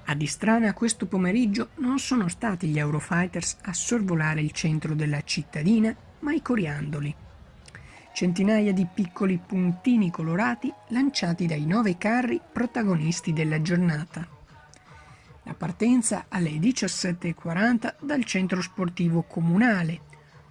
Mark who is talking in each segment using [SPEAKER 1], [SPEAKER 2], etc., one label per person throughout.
[SPEAKER 1] A Istrana questo pomeriggio non sono stati gli Eurofighters a sorvolare il centro della cittadina, ma i coriandoli. Centinaia di piccoli puntini colorati lanciati dai 9 carri protagonisti della giornata. La partenza alle 17:40 dal centro sportivo comunale,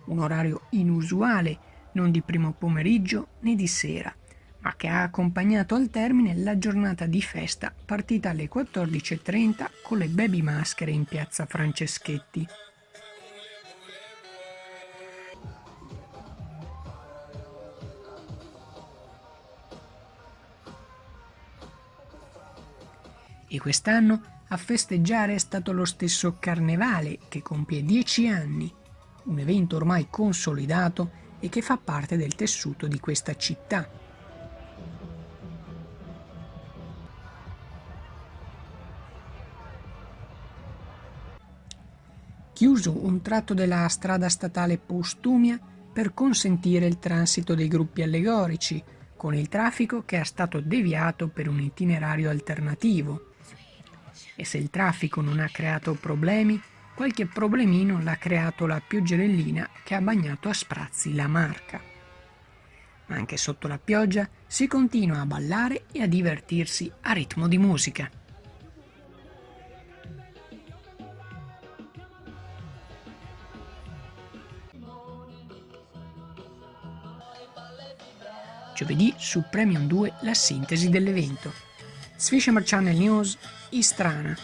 [SPEAKER 1] un orario inusuale, non di primo pomeriggio né di sera, ma che ha accompagnato al termine la giornata di festa partita alle 14:30 con le baby maschere in piazza Franceschetti. E quest'anno a festeggiare è stato lo stesso Carnevale, che compie 10 anni, un evento ormai consolidato e che fa parte del tessuto di questa città. Chiuso un tratto della strada statale Postumia per consentire il transito dei gruppi allegorici, con il traffico che è stato deviato per un itinerario alternativo. E se il traffico non ha creato problemi, qualche problemino l'ha creato la pioggerellina che ha bagnato a sprazzi la Marca. Ma anche sotto la pioggia si continua a ballare e a divertirsi a ritmo di musica. Giovedì su Premium 2 la sintesi dell'evento. Sfishammer Channel News, Istrana.